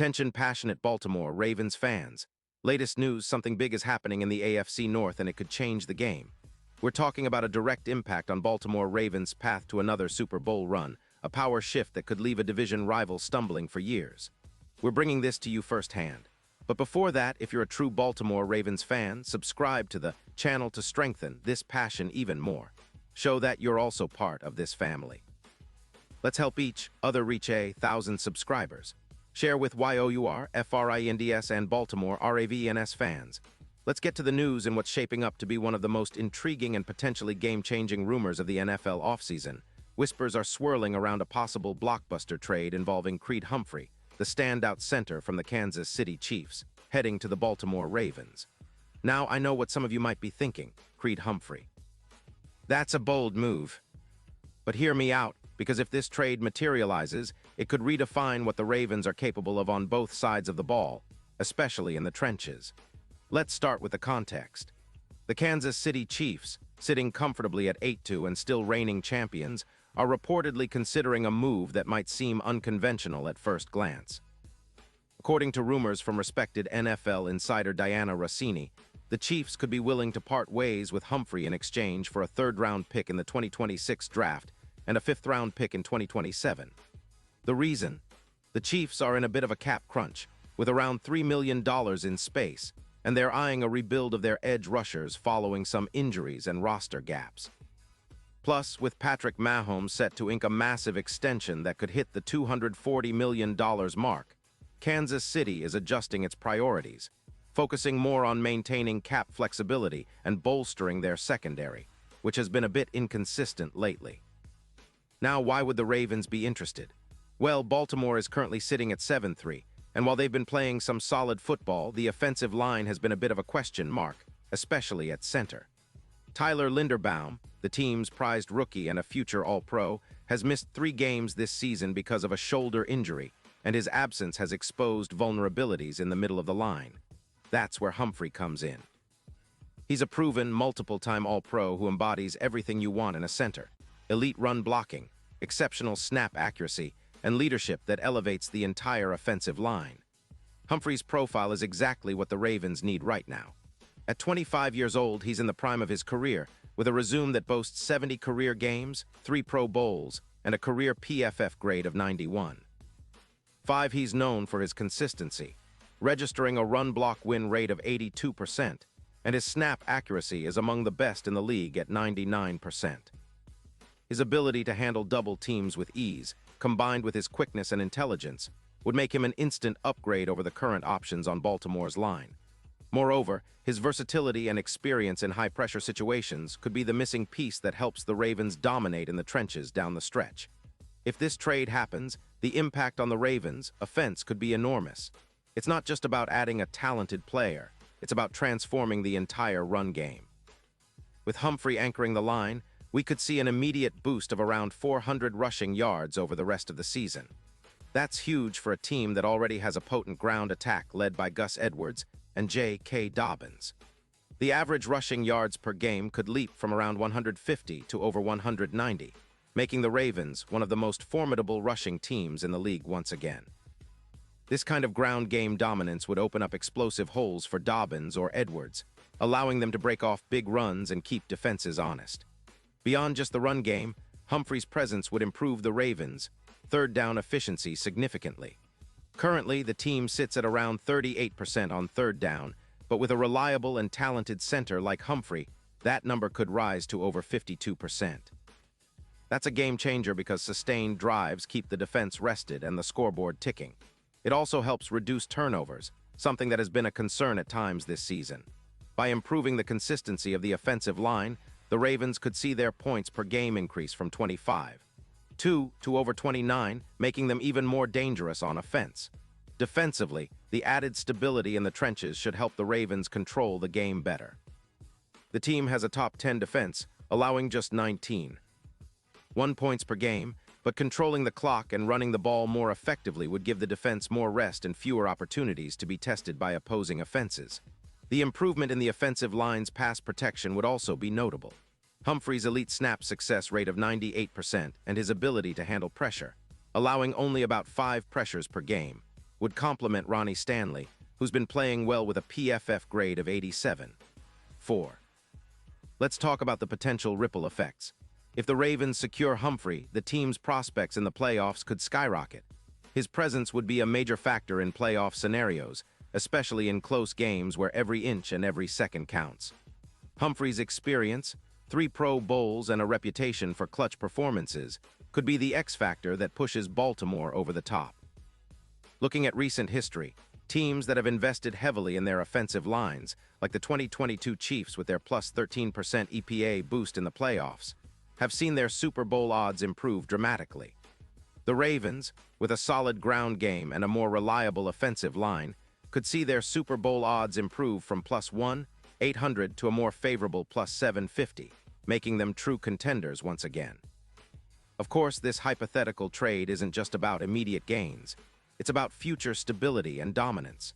Attention passionate Baltimore Ravens fans. Latest news, something big is happening in the AFC North and it could change the game. We're talking about a direct impact on Baltimore Ravens' path to another Super Bowl run, a power shift that could leave a division rival stumbling for years. We're bringing this to you firsthand. But before that, if you're a true Baltimore Ravens fan, subscribe to the channel to strengthen this passion even more. Show that you're also part of this family. Let's help each other reach 1,000 subscribers. Share with YOUR, FRINDS, and Baltimore RAVNS fans. Let's get to the news and what's shaping up to be one of the most intriguing and potentially game-changing rumors of the NFL offseason. Whispers are swirling around a possible blockbuster trade involving Creed Humphrey, the standout center from the Kansas City Chiefs, heading to the Baltimore Ravens. Now, I know what some of you might be thinking, Creed Humphrey. That's a bold move. But hear me out, because if this trade materializes, it could redefine what the Ravens are capable of on both sides of the ball, especially in the trenches. Let's start with the context. The Kansas City Chiefs, sitting comfortably at 8-2 and still reigning champions, are reportedly considering a move that might seem unconventional at first glance. According to rumors from respected NFL insider Diana Rossini, the Chiefs could be willing to part ways with Humphrey in exchange for a third-round pick in the 2026 draft and a fifth-round pick in 2027. The reason? The Chiefs are in a bit of a cap crunch, with around $3 million in space, and they're eyeing a rebuild of their edge rushers following some injuries and roster gaps. Plus, with Patrick Mahomes set to ink a massive extension that could hit the $240 million mark, Kansas City is adjusting its priorities, focusing more on maintaining cap flexibility and bolstering their secondary, which has been a bit inconsistent lately. Now, why would the Ravens be interested? Well, Baltimore is currently sitting at 7-3, and while they've been playing some solid football, the offensive line has been a bit of a question mark, especially at center. Tyler Linderbaum, the team's prized rookie and a future All-Pro, has missed 3 games this season because of a shoulder injury, and his absence has exposed vulnerabilities in the middle of the line. That's where Humphrey comes in. He's a proven, multiple-time All-Pro who embodies everything you want in a center: elite run blocking, exceptional snap accuracy, and leadership that elevates the entire offensive line. Humphrey's profile is exactly what the Ravens need right now. At 25 years old, he's in the prime of his career, with a resume that boasts 70 career games, 3 Pro Bowls, and a career PFF grade of 91. He's known for his consistency, registering a run-block win rate of 82%, and his snap accuracy is among the best in the league at 99%. His ability to handle double teams with ease, combined with his quickness and intelligence, would make him an instant upgrade over the current options on Baltimore's line. Moreover, his versatility and experience in high-pressure situations could be the missing piece that helps the Ravens dominate in the trenches down the stretch. If this trade happens, the impact on the Ravens' offense could be enormous. It's not just about adding a talented player, it's about transforming the entire run game. With Humphrey anchoring the line, we could see an immediate boost of around 400 rushing yards over the rest of the season. That's huge for a team that already has a potent ground attack led by Gus Edwards and J.K. Dobbins. The average rushing yards per game could leap from around 150 to over 190, making the Ravens one of the most formidable rushing teams in the league once again. This kind of ground game dominance would open up explosive holes for Dobbins or Edwards, allowing them to break off big runs and keep defenses honest. Beyond just the run game, Humphrey's presence would improve the Ravens' third-down efficiency significantly. Currently, the team sits at around 38% on third down, but with a reliable and talented center like Humphrey, that number could rise to over 52%. That's a game-changer because sustained drives keep the defense rested and the scoreboard ticking. It also helps reduce turnovers, something that has been a concern at times this season. By improving the consistency of the offensive line, the Ravens could see their points per game increase from 25 to over 29, making them even more dangerous on offense. Defensively, the added stability in the trenches should help the Ravens control the game better. The team has a top 10 defense, allowing just 19.1 points per game, but controlling the clock and running the ball more effectively would give the defense more rest and fewer opportunities to be tested by opposing offenses. The improvement in the offensive line's pass protection would also be notable. Humphrey's elite snap success rate of 98% and his ability to handle pressure, allowing only about 5 pressures per game, would complement Ronnie Stanley, who's been playing well with a PFF grade of 87. 4. Let's talk about the potential ripple effects. If the Ravens secure Humphrey, the team's prospects in the playoffs could skyrocket. His presence would be a major factor in playoff scenarios, especially in close games where every inch and every second counts. Humphrey's experience, 3 Pro Bowls, and a reputation for clutch performances could be the X factor that pushes Baltimore over the top. Looking at recent history, teams that have invested heavily in their offensive lines, like the 2022 Chiefs with their plus 13% EPA boost in the playoffs, have seen their Super Bowl odds improve dramatically. The Ravens, with a solid ground game and a more reliable offensive line, could see their Super Bowl odds improve from plus 1,800 to a more favorable plus 750, making them true contenders once again. Of course, this hypothetical trade isn't just about immediate gains. It's about future stability and dominance.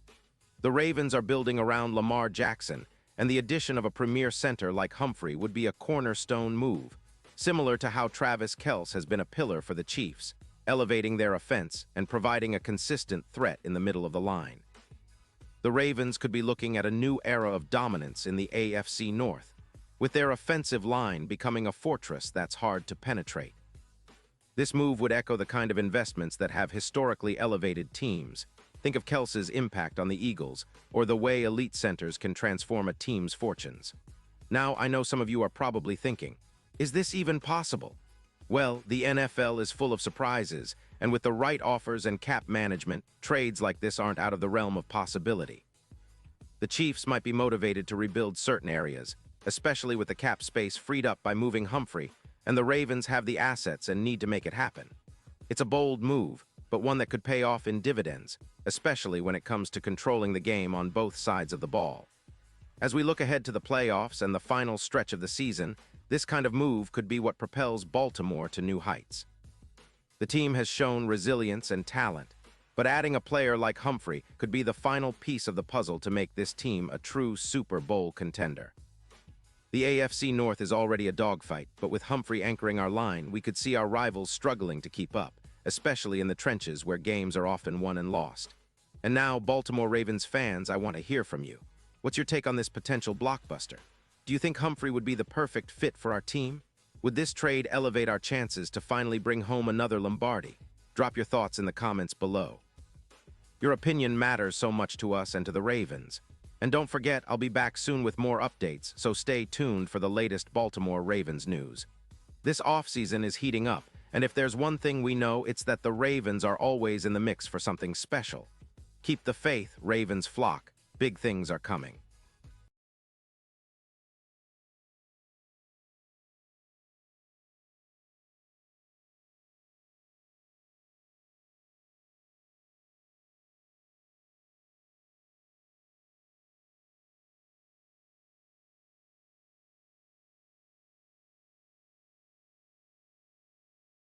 The Ravens are building around Lamar Jackson, and the addition of a premier center like Humphrey would be a cornerstone move, similar to how Travis Kelce has been a pillar for the Chiefs, elevating their offense and providing a consistent threat in the middle of the line. The Ravens could be looking at a new era of dominance in the AFC North, with their offensive line becoming a fortress that's hard to penetrate. This move would echo the kind of investments that have historically elevated teams. Think of Kelce's impact on the Eagles, or the way elite centers can transform a team's fortunes. Now, I know some of you are probably thinking, is this even possible? Well, the NFL is full of surprises, and with the right offers and cap management, trades like this aren't out of the realm of possibility. The Chiefs might be motivated to rebuild certain areas, especially with the cap space freed up by moving Humphrey, and the Ravens have the assets and need to make it happen. It's a bold move, but one that could pay off in dividends, especially when it comes to controlling the game on both sides of the ball. As we look ahead to the playoffs and the final stretch of the season, this kind of move could be what propels Baltimore to new heights. The team has shown resilience and talent, but adding a player like Humphrey could be the final piece of the puzzle to make this team a true Super Bowl contender. The AFC North is already a dogfight, but with Humphrey anchoring our line, we could see our rivals struggling to keep up, especially in the trenches where games are often won and lost. And now, Baltimore Ravens fans, I want to hear from you. What's your take on this potential blockbuster? Do you think Humphrey would be the perfect fit for our team? Would this trade elevate our chances to finally bring home another Lombardi? Drop your thoughts in the comments below. Your opinion matters so much to us and to the Ravens. And don't forget, I'll be back soon with more updates, so stay tuned for the latest Baltimore Ravens news. This offseason is heating up, and if there's one thing we know, it's that the Ravens are always in the mix for something special. Keep the faith, Ravens flock. Big things are coming.